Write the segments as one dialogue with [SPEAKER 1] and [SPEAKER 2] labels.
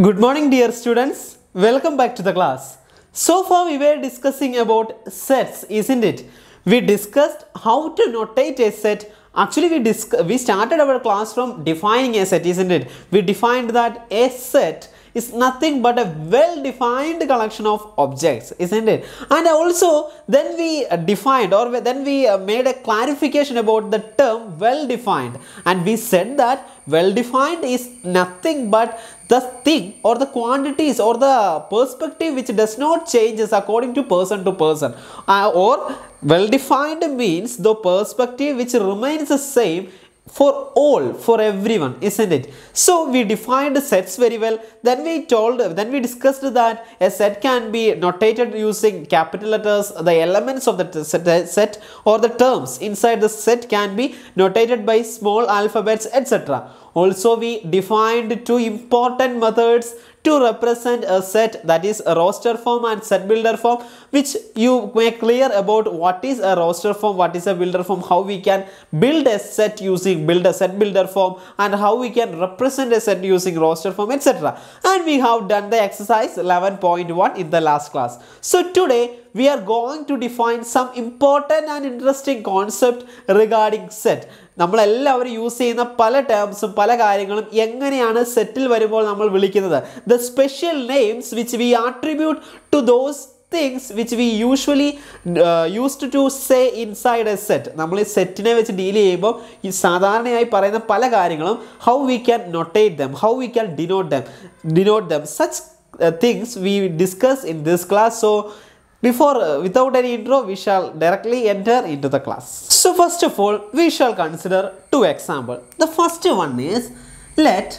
[SPEAKER 1] Good morning dear students, welcome back to the class. So far we were discussing about sets, isn't it? We discussed how to notate a set. Actually we started our class from defining a set, isn't it? We defined that a set is nothing but a well-defined collection of objects, isn't it? And also then we defined or then we made a clarification about the term well-defined, and we said that well-defined is nothing but the thing or the quantities or the perspective which does not changes according to person, or well-defined means the perspective which remains the same for all, for everyone, isn't it? So we defined sets very well. Then we discussed that a set can be notated using capital letters. The elements of the set or the terms inside the set can be notated by small alphabets, etc. Also we defined two important methods to represent a set, that is a roster form and set builder form, which you make clear about what is a roster form, what is a builder form, how we can build a set using set builder form, and how we can represent a set using roster form, etc. And we have done the exercise 11.1 in the last class. So today we are going to define some important and interesting concept regarding set. നമ്മളെല്ലാവരും use ചെയ്യുന്ന പല ടേംസും പല കാര്യങ്ങളും എങ്ങനെയാണ് സെറ്റിൽ വരുമ്പോൾ നമ്മൾ വിളിക്കുന്നത്, the special names which we attribute to those things which we usually used to say inside a set. നമ്മൾ ഈ സെറ്റിനെ വെച്ച് ഡീൽ ചെയ്യുമ്പോൾ ഈ സാധാരണയായി പറയുന്ന പല കാര്യങ്ങളും how we can notate them, how we can denote them, such things we discuss in this class. So without any intro, we shall directly enter into the class. So first of all, we shall consider two examples. The first one is, let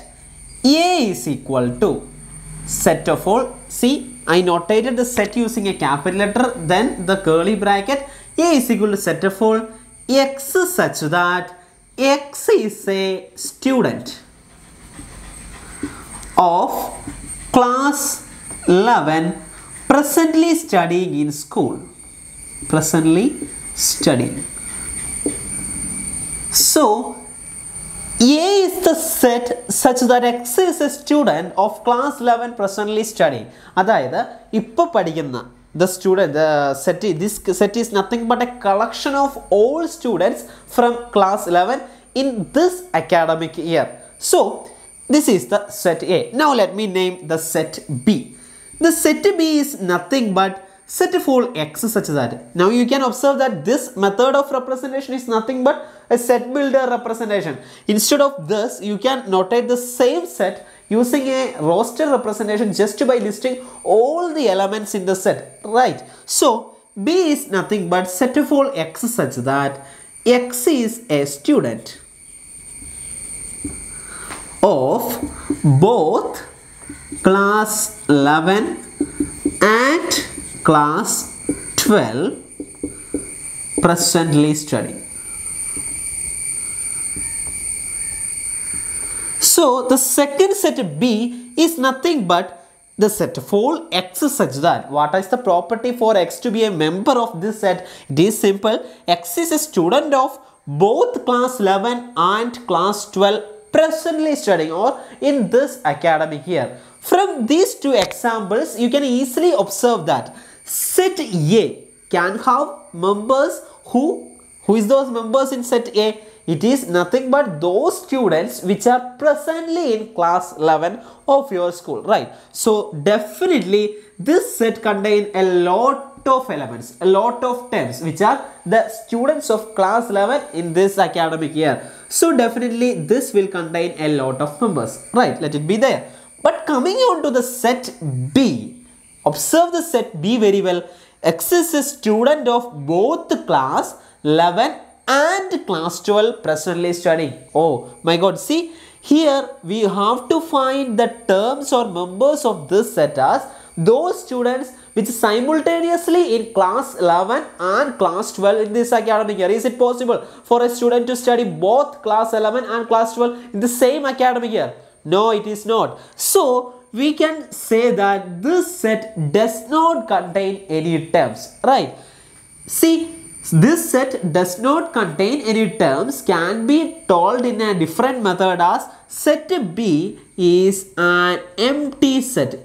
[SPEAKER 1] A is equal to, set of all, see, I notated the set using a capital letter, then the curly bracket, A is equal to set of all X such that X is a student of class 11 presently studying in school. Presently studying. So A is the set such that X is a student of class 11 presently studying. അതായത് ഇപ്പോൾ പഠിക്കുന്ന this set is nothing but a collection of all students from class 11 in this academic year. So this is the set A. Now let me name the set B. The set B is nothing but set of all X such that. Now you can observe that this method of representation is nothing but a set builder representation. Instead of this, you can notate the same set using a roster representation just by listing all the elements in the set, right? So B is nothing but set of all X such that X is a student of both class 11 and class 12 presently studying. So the second set B is nothing but the set of all X such that, what is the property for X to be a member of this set? It is simple. X is a student of both class 11 and class 12 presently studying, or in this academic year. From these two examples, you can easily observe that set A can have members who is those members in set A? It is nothing but those students which are presently in class 11 of your school, right? So definitely this set contains a lot of elements, a lot of terms which are the students of class 11 in this academic year. So definitely this will contain a lot of members, right? Let it be there. But coming on to the set B, observe the set B very well. X is a student of both class 11 and class 12 presently studying. Oh my god, see, here we have to find the terms or members of this set as those students which simultaneously in class 11 and class 12 in this academic year. Is it possible for a student to study both class 11 and class 12 in the same academic year? No, it is not. So we can say that this set does not contain any terms, right? See, This set does not contain any terms can be told in a different method as set B is an empty set.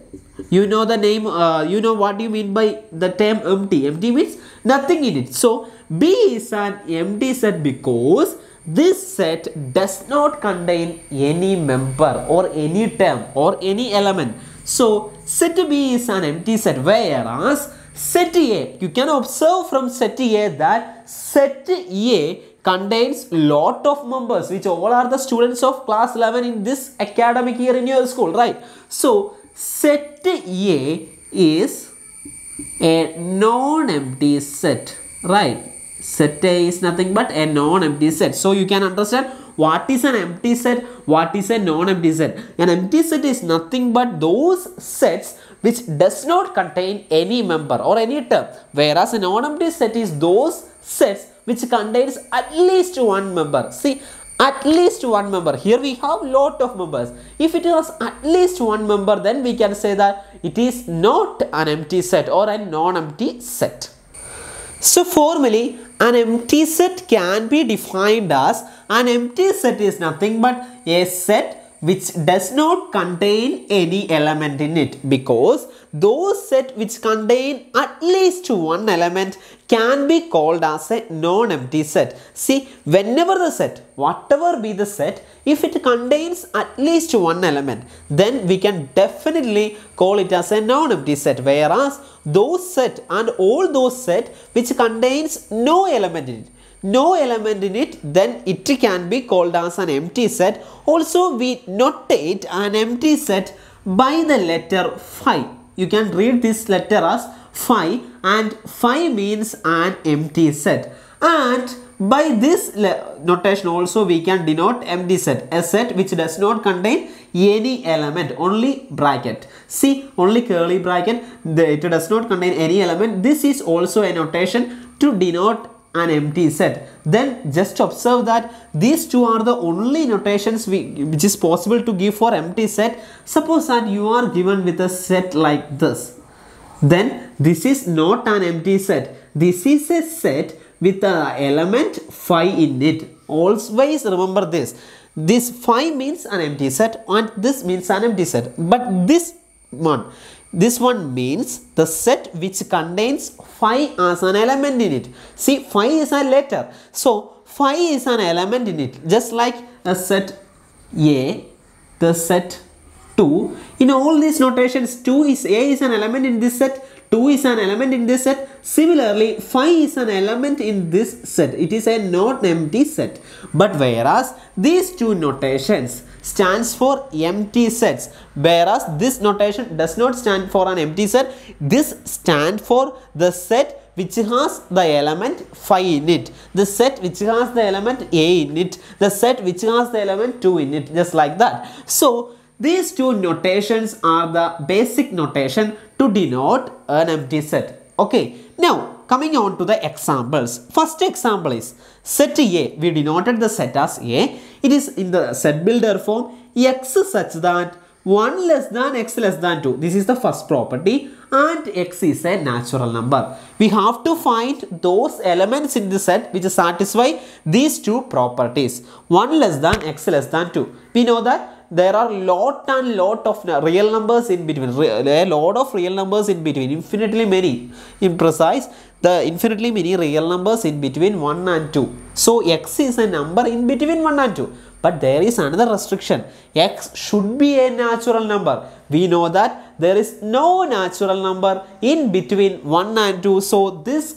[SPEAKER 1] You know the name, you know what you mean by the term empty. Empty means nothing in it. So B is an empty set because this set does not contain any member or any term or any element. So set B is an empty set, whereas set A, you can observe from set A that set A contains lot of members which all are the students of class 11 in this academic year in your school, right? So set A is a non-empty set, right? Set A is nothing but a non-empty set. So you can understand what is an empty set, what is a non-empty set. An empty set is nothing but those sets which does not contain any member or any term, whereas a non-empty set is those sets which contains at least one member. See, at least one member. Here we have lot of members. If it has at least one member, then we can say that it is not an empty set or a non-empty set. So formally, an empty set can be defined as an empty set is nothing but a set which does not contain any element in it, because those set which contain at least one element can be called as a non-empty set. See, whenever the set, whatever be the set, if it contains at least one element, then we can definitely call it as a non-empty set, whereas those set and all those set which contains no element in it, then it can be called as an empty set. Also, we notate an empty set by the letter phi. You can read this letter as phi, and phi means an empty set. And by this notation also we can denote empty set, a set which does not contain any element, only bracket. See, only curly bracket, it does not contain any element. This is also a notation to denote an empty set. Then just observe that these two are the only notations which is possible to give for empty set. Suppose that you are given with a set like this, then this is not an empty set. This is a set with an element phi in it. Always remember this. This phi means an empty set and this means an empty set. But this one means the set which contains phi as an element in it. See, phi is a letter, so phi is an element in it, just like a set A, the set 2. In all these notations, A is an element in this set, 2 is an element in this set. Similarly, phi is an element in this set. It is a non-empty set. But whereas these two notations stands for empty sets, whereas this notation does not stand for an empty set. This stands for the set which has the element phi in it, the set which has the element A in it, the set which has the element 2 in it, just like that. So these two notations are the basic notation to denote an empty set. Okay, now coming on to the examples. First example is set A. We denoted the set as A. It is in the set builder form, x such that 1 less than x less than 2. This is the first property, and x is a natural number. We have to find those elements in the set which satisfy these two properties, 1 less than x less than 2. We know that there are lot of real numbers in between, a lot of real numbers in between, infinitely many, in precise, the infinitely many real numbers in between 1 and 2. So x is a number in between 1 and 2. But there is another restriction. X should be a natural number. We know that there is no natural number in between 1 and 2. So in this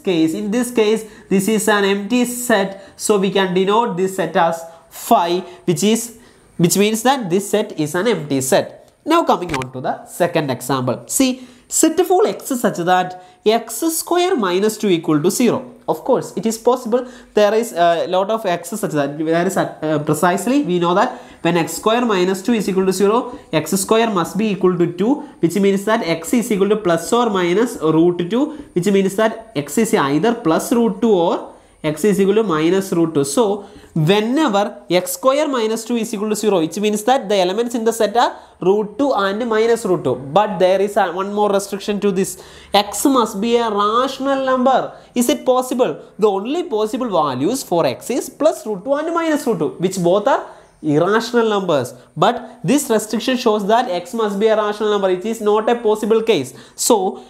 [SPEAKER 1] case, this is an empty set. So we can denote this set as phi, which means that this set is an empty set. Now coming on to the second example. See, set for x such that x square minus 2 equal to 0. Of course, it is possible. There is a lot of x such that there is precisely we know that when x square minus 2 is equal to 0, x square must be equal to 2, which means that x is equal to plus or minus root 2, which means that x is either plus root 2 or x is equal to minus root 2. So whenever x square minus 2 is equal to 0, which means that the elements in the set are root 2 and minus root 2. But there is one more restriction to this. X must be a rational number. Is it possible? The only possible values for x is plus root 2 and minus root 2, which both are irrational numbers. But this restriction shows that x must be a rational number. It is not a possible case. So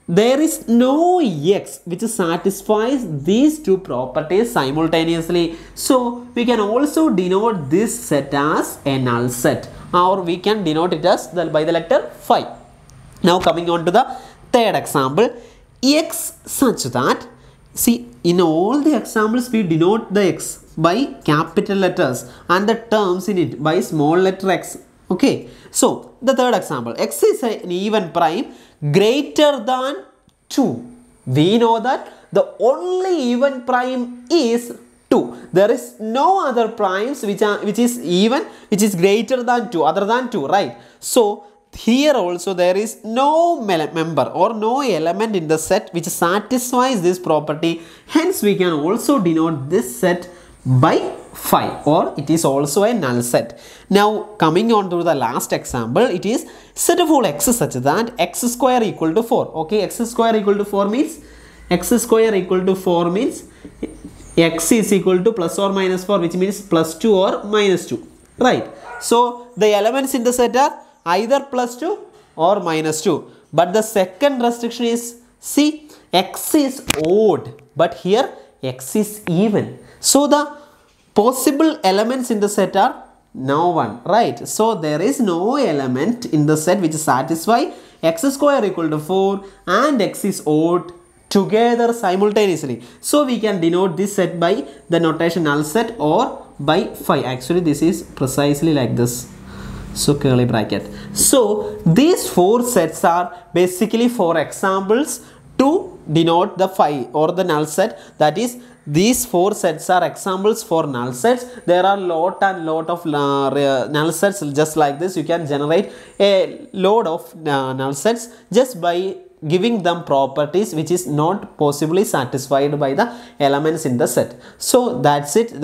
[SPEAKER 1] there is no x which satisfies these two properties simultaneously. So we can also denote this set as a null set, or we can denote it as by the letter phi. Now coming on to the third example, x such that, see, in all the examples we denote the x by capital letters and the terms in it by small letter x. Okay, so the third example, x is an even prime greater than 2. We know that the only even prime is 2. There is no other primes which is even, which is greater than 2, other than 2, right? So here also there is no member or no element in the set which satisfies this property. Hence we can also denote this set by phi, or it is also a null set. Now coming on to the last example, it is set of all x such that x square equal to 4. Okay, x square equal to 4 means x is equal to plus or minus 4, which means plus 2 or minus 2, right? So the elements in the set are either plus 2 or minus 2. But the second restriction is, see, x is odd, but here x is even. So the possible elements in the set are no one, right? So there is no element in the set which satisfy x square equal to 4 and x is odd together simultaneously. So we can denote this set by the notation null set or by phi. Actually this is precisely like this. So curly bracket. So these four sets are basically 4 examples to denote the phi or the null set. That is, these 4 sets are examples for null sets. There are lot of null sets just like this. You can generate a load of null sets just by giving them properties which is not possibly satisfied by the elements in the set. So that's it,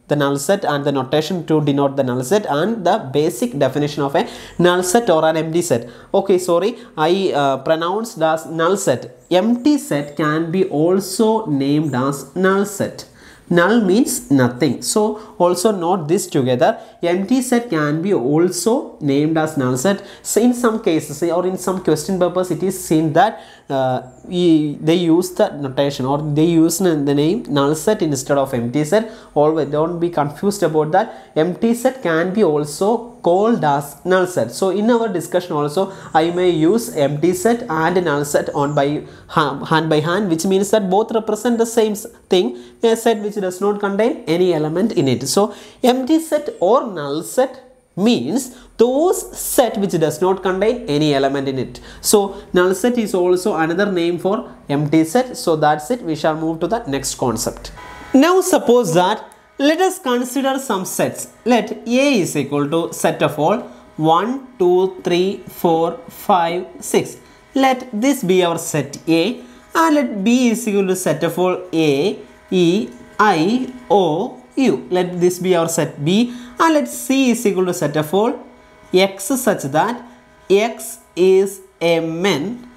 [SPEAKER 1] the null set and the notation to denote the null set and the basic definition of a null set or an empty set. Okay, sorry, I pronounced as null set. Empty set can be also named as null set. Null means nothing. So also note this together. Empty set can be also named as null set. So in some cases or in some question papers it is seen that they use the notation or they use the name null set instead of empty set. Always don't be confused about that. Empty set can be also called as null set. So in our discussion also I may use empty set and null set on by hand, which means that both represent the same thing, a set which does not contain any element in it. So empty set or null set means those set which does not contain any element in it. So null set is also another name for empty set. So that's it. We shall move to the next concept. Now suppose that let us consider some sets. Let A is equal to set of all 1, 2, 3, 4, 5, 6. Let this be our set A, and let B is equal to set of all A, E, I, O, U. Let this be our set B, and let C is equal to set of all X such that X is a man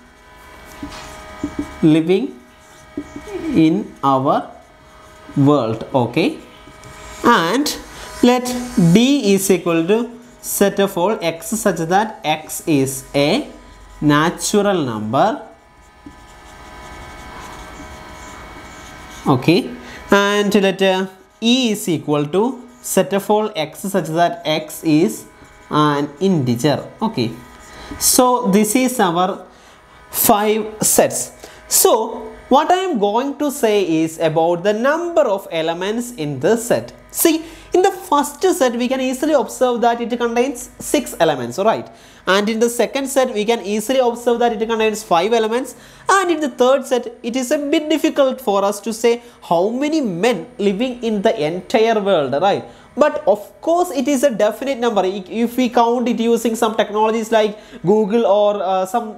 [SPEAKER 1] living in our world. Okay, and let D is equal to set of all X such that X is a natural number. Okay, and let E is equal to set of all X such that X is an integer. Okay, so this is our 5 sets. So what I am going to say is about the number of elements in this set. See, in the first set we can easily observe that it contains 6 elements, right? And in the second set we can easily observe that it contains 5 elements, and in the third set it is a bit difficult for us to say how many men living in the entire world, right? But of course it is a definite number. If we count it using some technologies like Google or some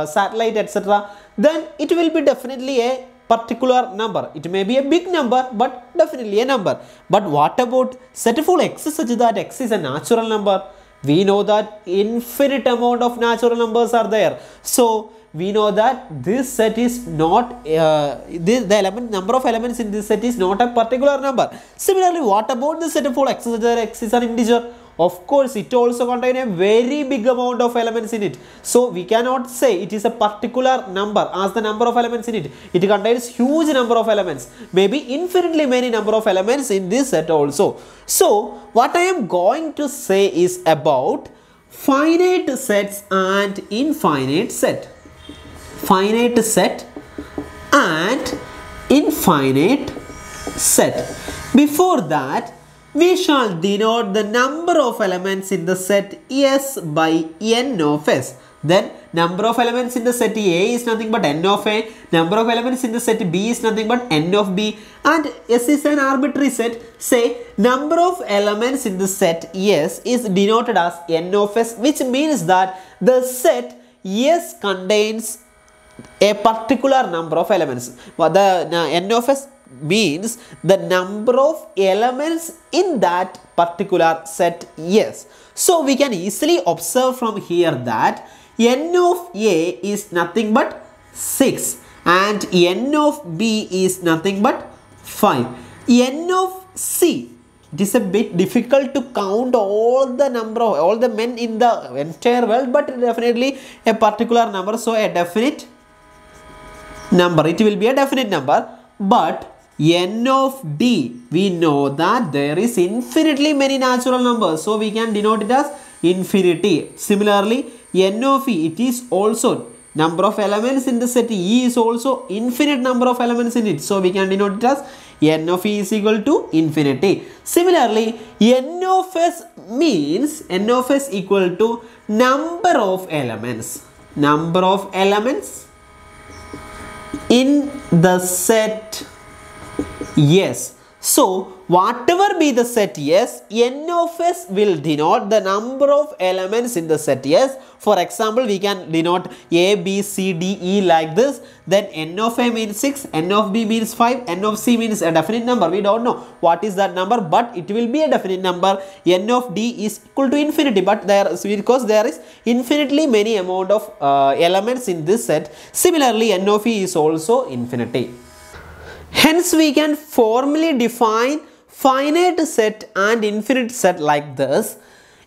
[SPEAKER 1] satellite etc., then it will be definitely a particular number. It may be a big number, but definitely a number. But what about set full x such that x is a natural number? We know that infinite amount of natural numbers are there. So we know that this set is not number of elements in this set is not a particular number. Similarly, what about the set full x such that x is an integer? Of course, it also contains a very big amount of elements in it. So we cannot say it is a particular number as the number of elements in it. It contains huge number of elements, maybe infinitely many number of elements in this set also. So what I am going to say is about finite sets and infinite set. Finite set and infinite set. Before that, we shall denote the number of elements in the set S by n of S. Then number of elements in the set A is nothing but n of A. Number of elements in the set B is nothing but n of B. And S is an arbitrary set. Say number of elements in the set S is denoted as n of S, which means that the set S contains a particular number of elements. The n of S means the number of elements in that particular set S. So we can easily observe from here that n of A is nothing but 6 and n of B is nothing but 5. N of C, it is a bit difficult to count all the men in the entire world, but definitely a particular number, so a definite number. It will be a definite number. But n of D, we know that there is infinitely many natural numbers, so we can denote it as infinity. Similarly, n of E, it is also number of elements in the set E is also infinite number of elements in it, so we can denote it as n of E is equal to infinity. Similarly, n of S means n of S equal to number of elements. Number of elements in the set S. So whatever be the set S, n of S will denote the number of elements in the set S. For example, we can denote A, B, C, D, E like this. Then n of A means 6, n of B means 5, n of C means a definite number. We don't know what is that number, but it will be a definite number. N of D is equal to infinity, but because there is infinitely many amount of elements in this set. Similarly, n of E is also infinity. Hence, we can formally define finite set and infinite set like this.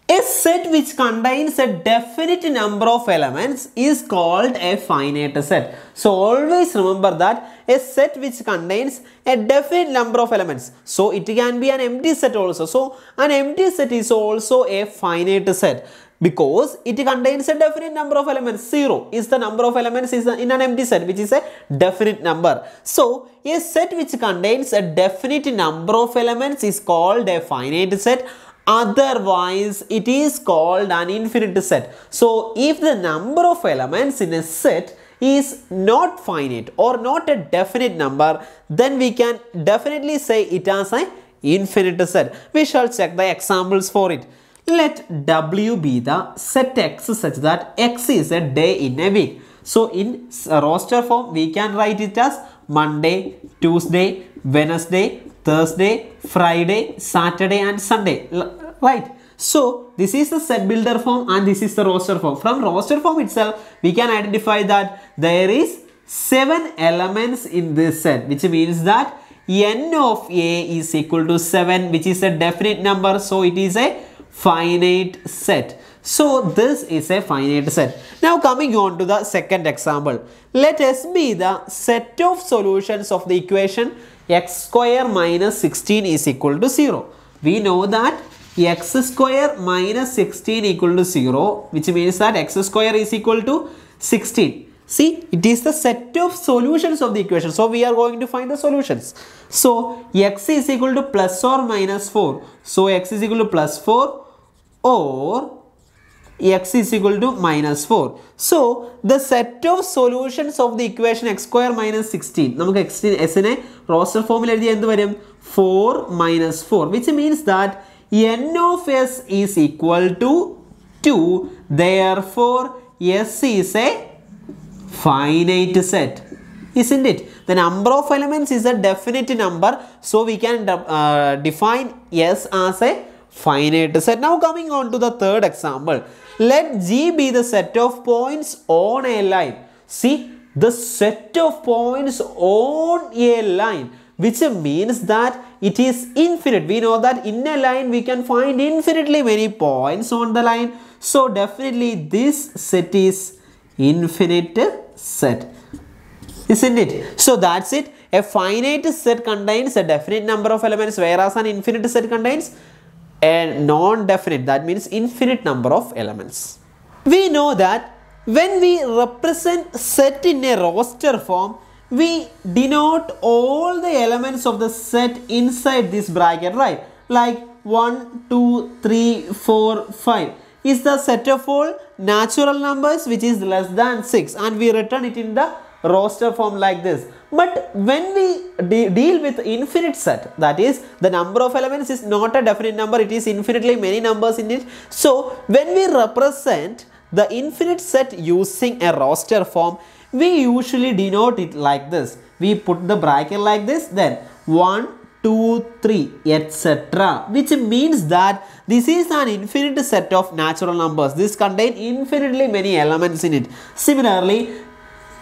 [SPEAKER 1] A set which contains a definite number of elements is called a finite set. So, always remember that a set which contains a definite number of elements. So, it can be an empty set also. So, an empty set is also a finite set, because it contains a definite number of elements. 0 is the number of elements in an empty set, which is a definite number. So, a set which contains a definite number of elements is called a finite set. Otherwise, it is called an infinite set. So, if the number of elements in a set is not finite or not a definite number, then we can definitely say it as an infinite set. We shall check the examples for it. Let W be the set X such that X is a day in a week. So, in roster form, we can write it as Monday, Tuesday, Wednesday, Thursday, Friday, Saturday and Sunday. Right. So, this is the set builder form and this is the roster form. From roster form itself, we can identify that there is 7 elements in this set, which means that n of A is equal to 7, which is a definite number. So, it is a finite set. So, this is a finite set. Now, coming on to the second example. Let S be the set of solutions of the equation x square minus 16 is equal to 0. We know that x square minus 16 equal to 0, which means that x square is equal to 16. See, it is the set of solutions of the equation. So, we are going to find the solutions. So, x is equal to plus or minus 4. So, x is equal to plus 4 or x is equal to minus 4. So, the set of solutions of the equation x square minus 16. നമുക്ക് s നെ roster formula എഴുതിയാൽ എന്ത് വരും? 4 minus 4, which means that n of s is equal to 2. Therefore, s is a finite set. Isn't it? the number of elements is a definite number, so we can define S as a finite set. Now coming on to the third example, let G be the set of points on a line. See, the set of points on a line, which means that it is infinite. We know that in a line we can find infinitely many points on the line. So definitely this set is infinite set, isn't it? So that's it. A finite set contains a definite number of elements, whereas an infinite set contains a non-definite, that means infinite number of elements. We know that when we represent set in a roster form, we denote all the elements of the set inside this bracket, right? Like 1, 2, 3, 4, 5 is the set of all natural numbers which is less than 6, and we return it in the roster form like this. But when we deal with infinite set, that is the number of elements is not a definite number, it is infinitely many numbers in it. So when we represent the infinite set using a roster form, we usually denote it like this. We put the bracket like this, then 1, 2, 3, etc. Which means that this is an infinite set of natural numbers. This contains infinitely many elements in it. Similarly,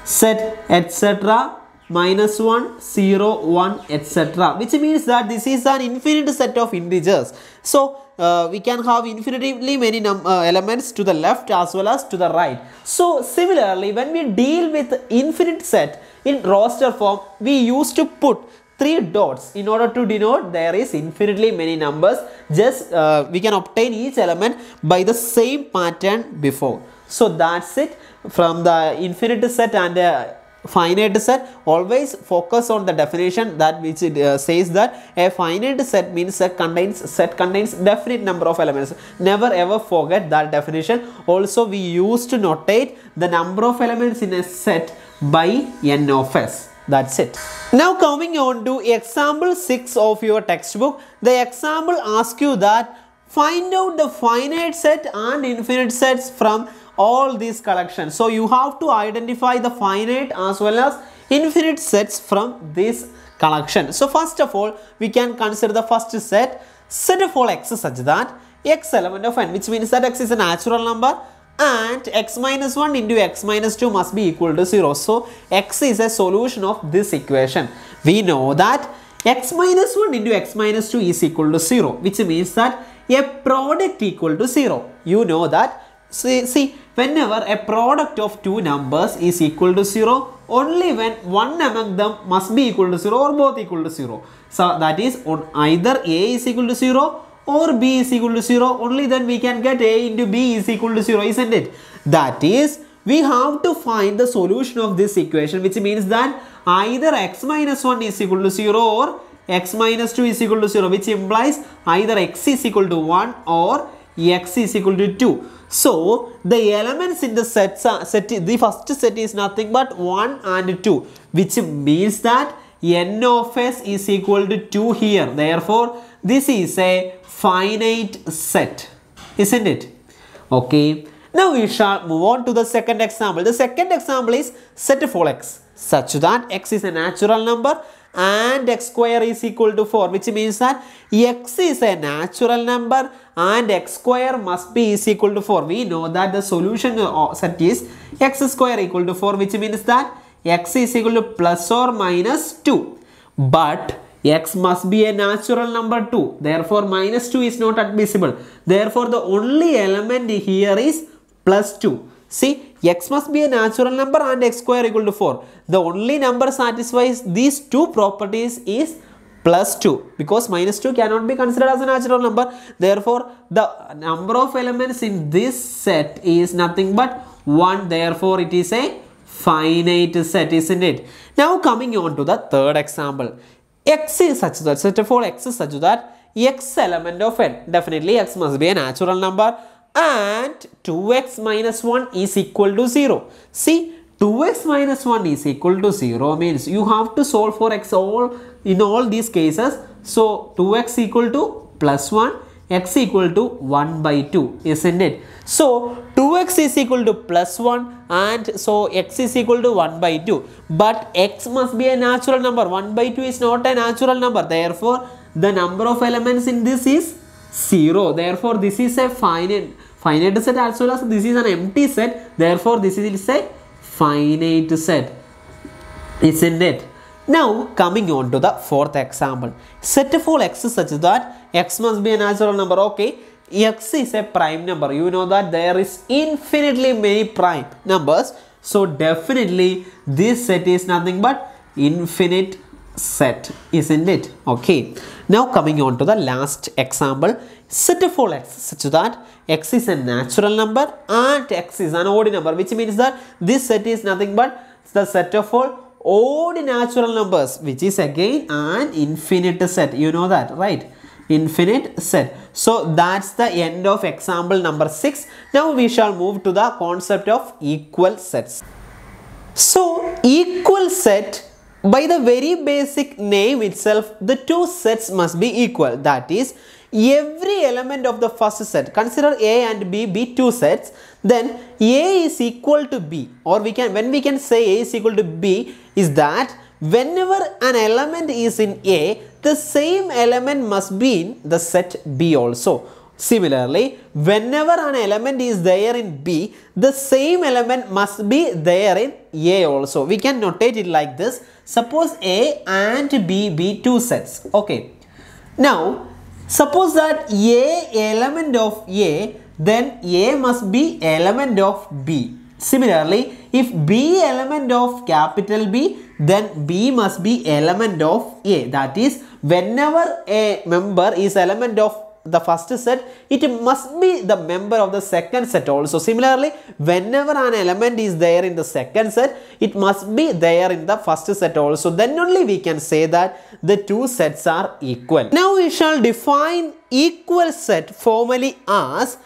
[SPEAKER 1] set etc. minus 1, 0, 1, etc. Which means that this is an infinite set of integers. So we can have infinitely many elements to the left as well as to the right. So similarly, when we deal with infinite set in roster form, we used to put 3 dots in order to denote there is infinitely many numbers. Just we can obtain each element by the same pattern before. So that's it from the infinite set and finite set. Always focus on the definition that which says that a finite set means set contains definite number of elements. Never ever forget that definition. Also, we used to notate the number of elements in a set by n of s. That's it. Now coming on to example 6 of your textbook. The example asks you that find out the finite set and infinite sets from all these collections. So you have to identify the finite as well as infinite sets from this collection. So first of all, we can consider the first set of all x such that x element of n, which means that x is a natural number and x minus 1 into x minus 2 must be equal to 0. So x is a solution of this equation. We know that x minus 1 into x minus 2 is equal to 0, which means that a product equal to 0. You know that. See, whenever a product of two numbers is equal to 0, only when one among them must be equal to 0 or both equal to 0. So that is on either a is equal to 0 or b is equal to 0, only then we can get a into b is equal to 0, isn't it? That is, we have to find the solution of this equation, which means that either x minus 1 is equal to 0 or x minus 2 is equal to 0, which implies either x is equal to 1 or x is equal to 2. So the elements in the the first set is nothing but 1 and 2, which means that n of s is equal to 2 here. Therefore, this is a finite set, isn't it? Okay. Now we shall move on to the second example. The second example is set of all x such that x is a natural number and x square is equal to 4, which means that x is a natural number and x square must be is equal to 4. We know that the solution set is x square equal to 4, which means that x is equal to plus or minus 2. But x must be a natural number too. Therefore, minus 2 is not admissible. Therefore, the only element here is plus 2. See, x must be a natural number and x square equal to 4. The only number satisfies these two properties is plus 2, because minus 2 cannot be considered as a natural number. Therefore, the number of elements in this set is nothing but 1. Therefore, it is a finite set, isn't it? Now coming on to the third example. X is such that, set of all x is such that x element of n, definitely x must be a natural number and 2x minus 1 is equal to 0. See, 2x minus 1 is equal to 0 means you have to solve for x in all these cases. So 2x equal to plus 1, x equal to 1 by 2, isn't it? So 2x is equal to plus 1 and so x is equal to 1 by 2. But x must be a natural number. 1 by 2 is not a natural number. Therefore, the number of elements in this is 0. Therefore, this is a finite set as well as this is an empty set. Therefore, this is a finite set, isn't it? Now, coming on to the fourth example. Set for x such that x must be a natural number. Okay, x is a prime number. You know that there is infinitely many prime numbers. So, definitely this set is nothing but infinite set, isn't it? Okay. Now, coming on to the last example. Set for x such that x is a natural number and x is an odd number, which means that this set is nothing but the set of all odd natural numbers, which is again an infinite set. You know that, right? Infinite set. So that's the end of example number 6. Now we shall move to the concept of equal sets. So equal set, by the very basic name itself, the two sets must be equal. That is, every element of the first set, consider A and B be two sets, then A is equal to B, or when we can say A is equal to B is that whenever an element is in A, the same element must be in the set B also. Similarly, whenever an element is there in B, the same element must be there in A also. We can notate it like this. Suppose A and B be two sets. Okay. Now, suppose that A element of A, then A must be element of B. Similarly, if B element of capital B, then B must be element of A. That is, whenever a member is element of the first set, it must be the member of the second set also. Similarly, whenever an element is there in the second set, it must be there in the first set also. Then only we can say that the two sets are equal. Now we shall define equal set formally as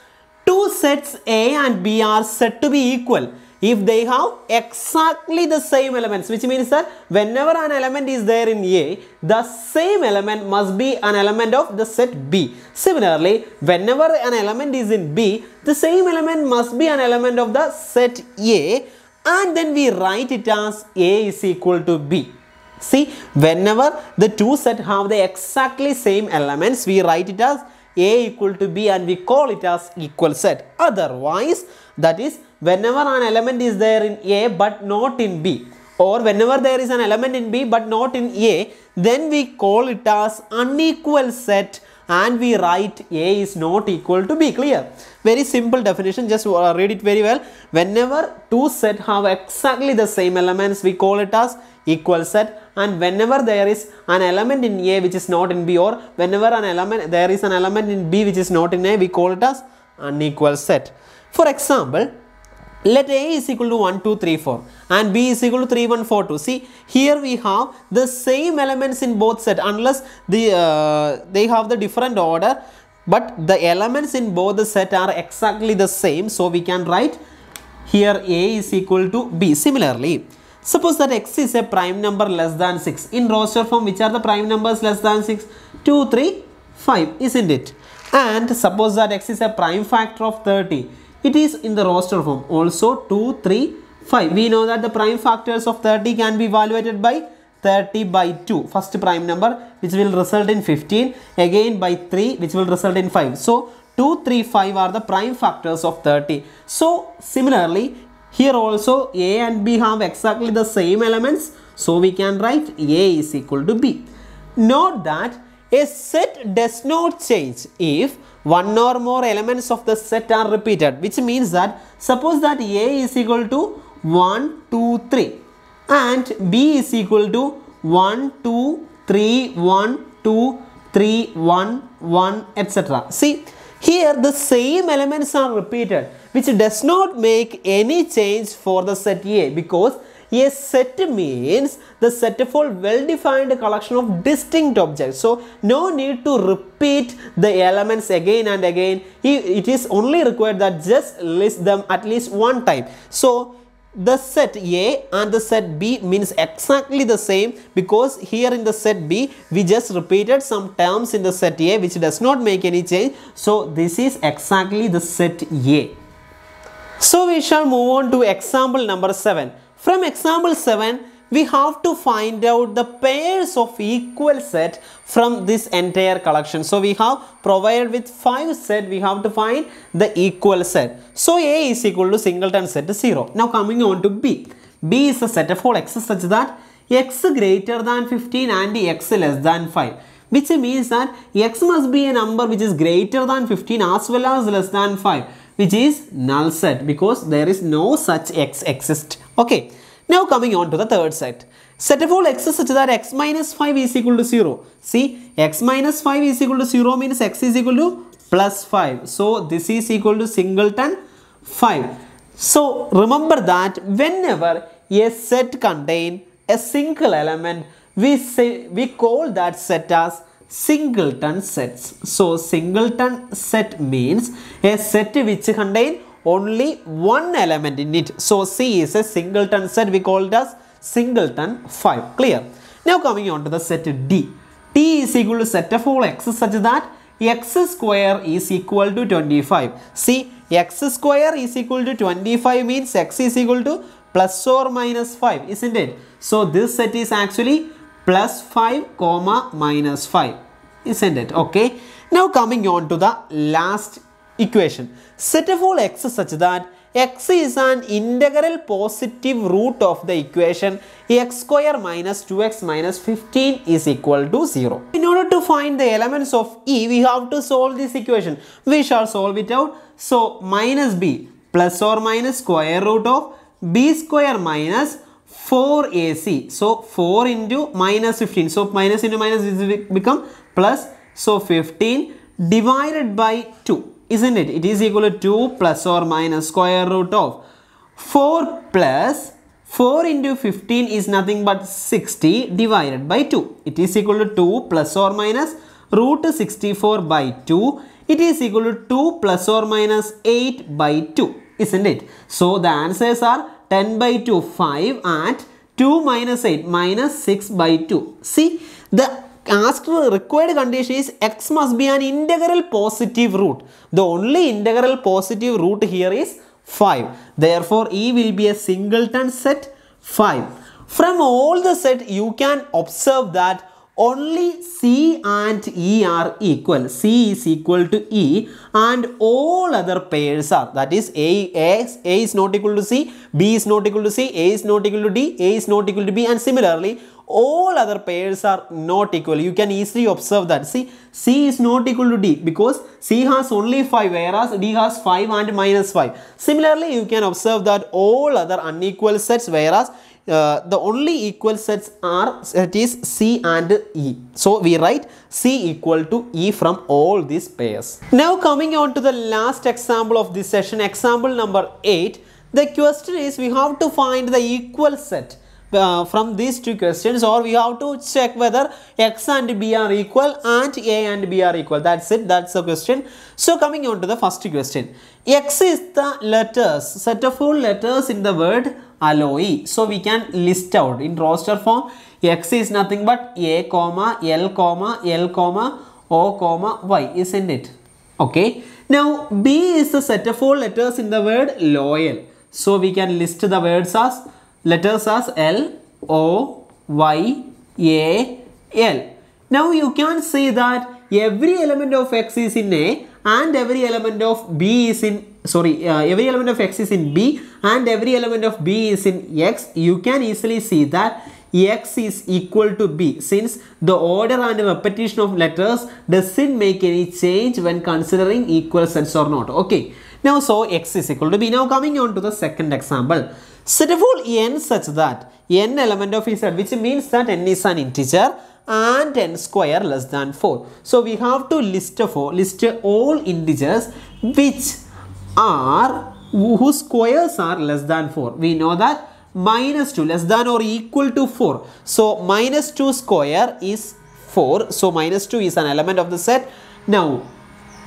[SPEAKER 1] two sets A and B are said to be equal if they have exactly the same elements, which means that whenever an element is there in A, the same element must be an element of the set B. Similarly, whenever an element is in B, the same element must be an element of the set A, and then we write it as A is equal to B. See, whenever the two sets have the exactly same elements, we write it as A equal to B and we call it as equal set. Otherwise, that is, whenever an element is there in A but not in B, or whenever there is an element in B but not in A, then we call it as unequal set and we write A is not equal to B. Clear? Very simple definition, just read it very well. Whenever two sets have exactly the same elements, we call it as equal set, and whenever there is an element in A which is not in B, or whenever there is an element in B which is not in A, we call it as unequal set. For example, let A is equal to 1, 2, 3, 4 and B is equal to 3, 1, 4, 2. See, here we have the same elements in both sets unless they have the different order, but the elements in both the set are exactly the same. So we can write here A is equal to B. Similarly, suppose that x is a prime number less than 6. In roster form, which are the prime numbers less than 6? 2, 3, 5, isn't it? And suppose that x is a prime factor of 30. It is in the roster form also 2, 3, 5. We know that the prime factors of 30 can be evaluated by 30 by 2, first prime number, which will result in 15, again by 3, which will result in 5. So 2, 3, 5 are the prime factors of 30. So similarly, here also A and B have exactly the same elements. So we can write A is equal to B. Note that a set does not change if one or more elements of the set are repeated, which means that suppose that A is equal to 1, 2, 3 and B is equal to 1, 2, 3, 1, 2, 3, 1, 1, etc. See, here the same elements are repeated, which does not make any change for the set A, because a set means the set of all well-defined collection of distinct objects. So no need to repeat the elements again and again. It is only required that just list them at least one time. So the set A and the set B means exactly the same, because here in the set B we just repeated some terms in the set A which does not make any change. So this is exactly the set A. So we shall move on to example number 7. From example 7, we have to find out the pairs of equal set from this entire collection. So we have provided with 5 set, we have to find the equal set. So A is equal to singleton set 0. Now coming on to B. B is a set of all x such that x greater than 15 and x less than 5. Which means that x must be a number which is greater than 15 as well as less than 5. Which is null set, because there is no such x exist. Okay. Now coming on to the third set. Set of all x such that x minus 5 is equal to 0. See, x minus 5 is equal to 0 means x is equal to plus 5. So this is equal to singleton 5. So remember that whenever a set contains a single element, we call that set as singleton sets. So singleton set means a set which contains only one element in it. So C is a singleton set, we call it as singleton 5. Clear? Now coming on to the set D. D is equal to set of all x such that x square is equal to 25. See, x square is equal to 25 means x is equal to plus or minus 5, isn't it? So this set is actually plus 5 comma minus 5, isn't it? Okay. Now coming on to the last equation. Set of all x such that x is an integral positive root of the equation x square minus 2x minus 15 is equal to 0. In order to find the elements of E, we have to solve this equation. We shall solve it out. So minus b plus or minus square root of b square minus 4ac. So 4 into minus 15. So minus into minus is become plus. So 15 divided by 2. Isn't it? It is equal to 2 plus or minus square root of 4 plus 4 into 15 is nothing but 60 divided by 2. It is equal to 2 plus or minus root 64 by 2. It is equal to 2 plus or minus 8 by 2. Isn't it? So the answers are 10 by 2 5 and 2 minus 8 minus 6 by 2. See, the required condition is x must be an integral positive root. The only integral positive root here is 5. Therefore, E will be a singleton set 5. From all the set, you can observe that only C and E are equal. C is equal to E and all other pairs are, that is A is not equal to C, B is not equal to C, A is not equal to D, A is not equal to B, and similarly all other pairs are not equal. You can easily observe that. See, C is not equal to D because C has only 5 whereas D has 5 and minus 5. Similarly, you can observe that all other unequal sets, whereas the only equal sets are that is C and E. So we write C equal to E from all these pairs. Now coming on to the last example of this session, example number 8. The question is we have to find the equal set from these two questions, or we have to check whether x and b are equal and a and b are equal. That's it. That's the question. So coming on to the first question. X is the letters, set of all letters in the word alloy. So we can list out in roster form. X is nothing but A, L, L, O, Y, isn't it? Okay. Now B is the set of all letters in the word loyal. So we can list the words as letters as L, O, Y, A, L. Now you can say that every element of X is in A and every element of B is in, every element of X is in B and every element of B is in X. You can easily see that X is equal to B since the order and repetition of letters doesn't make any change when considering equal sets or not. Okay. Now so X is equal to B. Now coming on to the second example. Set of all n such that n element of Z, which means that n is an integer and n square less than 4. So we have to list all integers which are whose squares are less than 4. We know that minus 2 less than or equal to 4. So minus 2 square is 4. So minus 2 is an element of the set. Now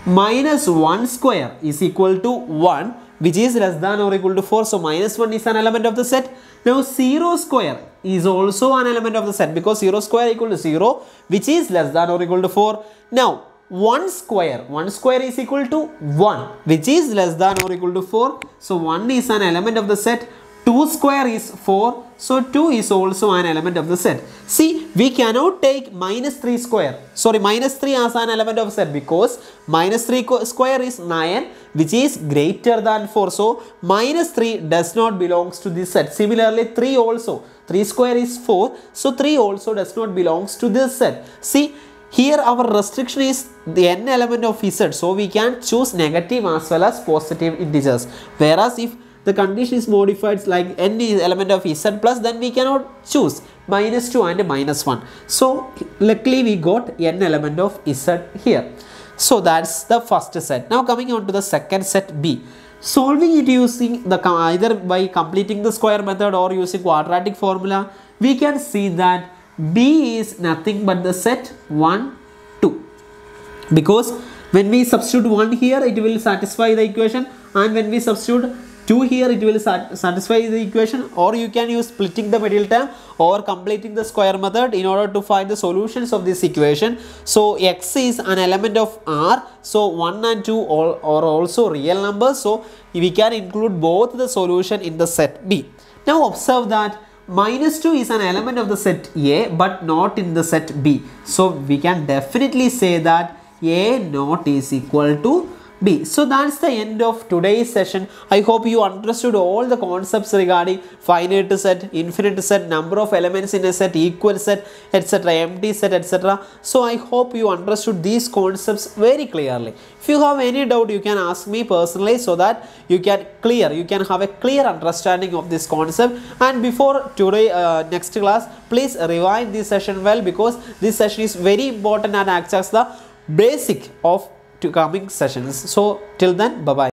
[SPEAKER 1] minus 1 square is equal to 1. which is less than or equal to 4. So minus 1 is an element of the set. Now 0 square is also an element of the set because 0 square equal to 0, which is less than or equal to 4. Now 1 square is equal to 1, which is less than or equal to 4. So 1 is an element of the set. 2 square is 4, so 2 is also an element of the set. See, we cannot take minus 3 as an element of set because minus 3 square is 9, which is greater than 4. So minus 3 does not belongs to this set. Similarly 3 square is 4, so 3 also does not belongs to this set. See, here our restriction is the n element of z, so we can choose negative as well as positive integers. Whereas if the condition is modified like n is element of z plus, then we cannot choose minus 2 and minus 1. So luckily we got n element of z here. So that's the first set. Now coming on to the second set, B. Solving it using the either by completing the square method or using quadratic formula, we can see that B is nothing but the set 1, 2. Because when we substitute 1 here, it will satisfy the equation, and when we substitute 2 here, it will satisfy the equation. Or you can use splitting the middle term or completing the square method in order to find the solutions of this equation. So x is an element of R, so 1 and 2 are also real numbers, so we can include both the solution in the set B. Now observe that minus 2 is an element of the set A but not in the set B. So we can definitely say that A not is equal to B. So that's the end of today's session. I hope you understood all the concepts regarding finite set, infinite set, number of elements in a set, equal set, etc., empty set, etc. So I hope you understood these concepts very clearly. If you have any doubt, you can ask me personally so that you can have a clear understanding of this concept. And before today next class, please rewind this session well, because this session is very important and acts as the basic of coming sessions. So till then, bye bye.